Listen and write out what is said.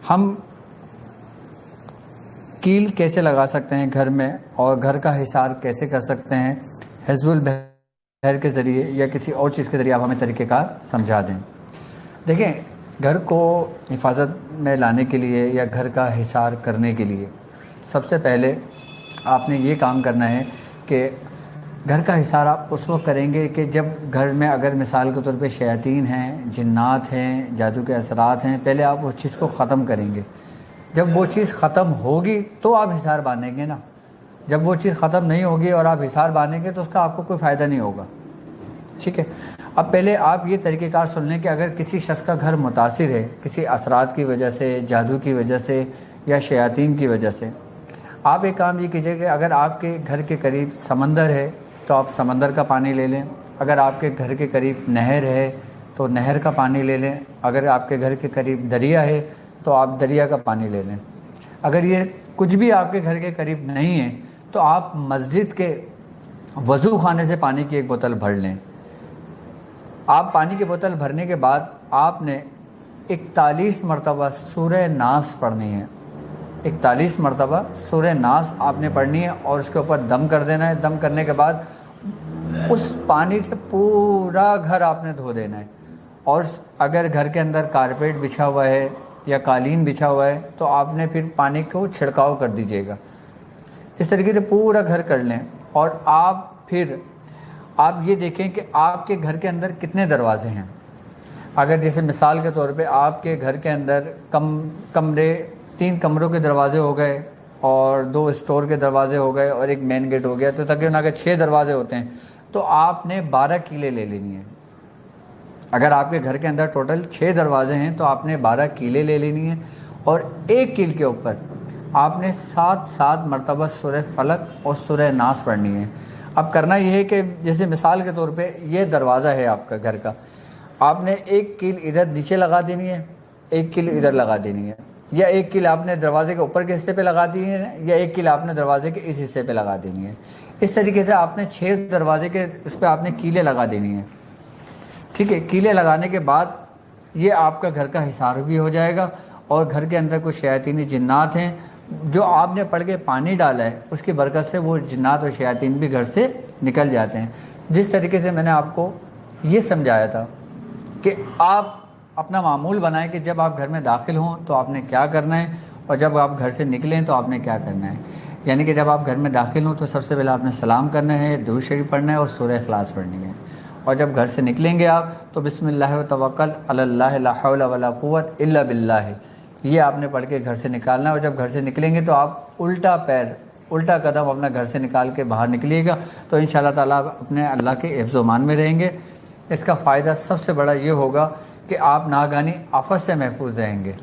ہم کیل کیسے لگا سکتے ہیں گھر میں اور گھر کا حصار کیسے کر سکتے ہیں حزب البحر کے ذریعے یا کسی اور چیز کے ذریعے آپ ہمیں طریقہ کار سمجھا دیں۔ دیکھیں، گھر کو حفاظت میں لانے کے لیے یا گھر کا حصار کرنے کے لیے سب سے پہلے آپ نے یہ کام کرنا ہے کہ گھر کا حصار آپ اس وقت کریں گے کہ جب گھر میں اگر مثال کے طور پہ شیاطین ہیں، جنات ہیں، جادو کے اثرات ہیں، پہلے آپ اس چیز کو ختم کریں گے۔ جب وہ چیز ختم ہوگی تو آپ حصار باندھیں گے نا۔ جب وہ چیز ختم نہیں ہوگی اور آپ حصار باندھیں گے تو اس کا آپ کو کوئی فائدہ نہیں ہوگا، ٹھیک ہے۔ اب پہلے آپ یہ طریقہ کار سن لیں کہ اگر کسی شخص کا گھر متاثر ہے کسی اثرات کی وجہ سے، جادو کی وجہ سے یا شیاطین کی وجہ سے، آپ ایک کام یہ کیجئے کہ اگر آپ کے گھر کے قریب سمندر ہے تو آپ سمندر کا پانی لے لیں، اگر آپ کے گھر کے قریب نہر ہے تو نہر کا پانی لے لیں، اگر آپ کے گھر کے قریب دریا ہے تو آپ دریا کا پانی لے لیں۔ اگر یہ کچھ بھی آپ کے گھر کے قریب نہیں ہے تو آپ مسجد کے وضو خانے سے پانی کی ایک بوتل بھر لیں۔ آپ پانی کی بوتل بھرنے کے بعد آپ نے 41 مرتبہ سورہ ناس پڑھنی ہے۔ 41 مرتبہ سورہ ناس آپ نے پڑھنی ہے اور اس کے اوپر دم کر دینا ہے۔ دم کرنے کے بعد اس پانی سے پورا گھر آپ نے دھو دینا ہے، اور اگر گھر کے اندر کارپیٹ بچھا ہوا ہے یا قالین بچھا ہوا ہے تو آپ نے پھر پانی کو چھڑکاؤ کر دیجیے گا۔ اس طریقے سے پورا گھر کر لیں، اور پھر آپ یہ دیکھیں کہ آپ کے گھر کے اندر کتنے دروازے ہیں۔ اگر جیسے مثال کے طور پہ آپ کے گھر کے اندر کمرے 3 کمروں کے دروازے ہو گئے اور 2 اسٹور کے دروازے ہو گئے اور ایک مین گیٹ ہو گیا، تو تقریباً اگر 6 دروازے ہوتے ہیں تو آپ نے 12 کیلیں لے لینی ہیں۔ اگر آپ کے گھر کے اندر ٹوٹل 6 دروازے ہیں تو آپ نے 12 کیلیں لے لینی ہیں، اور ایک کیل کے اوپر آپ نے 7 مرتبہ سورہ فلق اور سورہ ناس پڑھنی ہے۔ اب کرنا یہ ہے کہ جیسے مثال کے طور پہ یہ دروازہ ہے آپ کا گھر کا، آپ نے ایک کیل ادھر نیچے لگا دینی ہے، ایک کیل ادھر لگا دینی ہے، یا ایک کیل آپ نے دروازے کے اوپر کے حصے پہ لگا دینی ہے، یا ایک کیل آپ نے دروازے کے اس حصے پہ لگا دینی ہے۔ اس طریقے سے آپ نے 6 دروازے کے اس پہ آپ نے کیلیں لگا دینی ہیں، ٹھیک ہے۔ کیلیں لگانے کے بعد یہ آپ کا گھر کا حصار بھی ہو جائے گا، اور گھر کے اندر کچھ شیاطینی جنات ہیں جو آپ نے پڑھ کے پانی ڈالا ہے اس کی برکت سے وہ جنات اور شیاطین بھی گھر سے نکل جاتے ہیں۔ جس طریقے سے میں نے آپ کو یہ سمجھایا تھا کہ آپ اپنا معمول بنائیں کہ جب آپ گھر میں داخل ہوں تو آپ نے کیا کرنا ہے، اور جب آپ گھر سے نکلیں تو آپ نے کیا کرنا ہے۔ یعنی کہ جب آپ گھر میں داخل ہوں تو سب سے پہلے آپ نے سلام کرنا ہے، درود شریف پڑھنا ہے اور سورہ اخلاص پڑھنی ہے، اور جب گھر سے نکلیں گے آپ تو بسم اللہ و توکل علی اللہ لا حول ولا قوت الا باللہ، یہ آپ نے پڑھ کے گھر سے نکالنا ہے۔ اور جب گھر سے نکلیں گے تو آپ الٹا قدم اپنا گھر سے نکال کے باہر نکلیے گا، تو انشاءاللہ تعالیٰ آپ اپنے اللہ کے حفظ و امان میں رہیں گے۔ اس کا فائدہ سب سے بڑا یہ ہوگا کہ آپ ناگہانی آفت سے محفوظ رہیں گے۔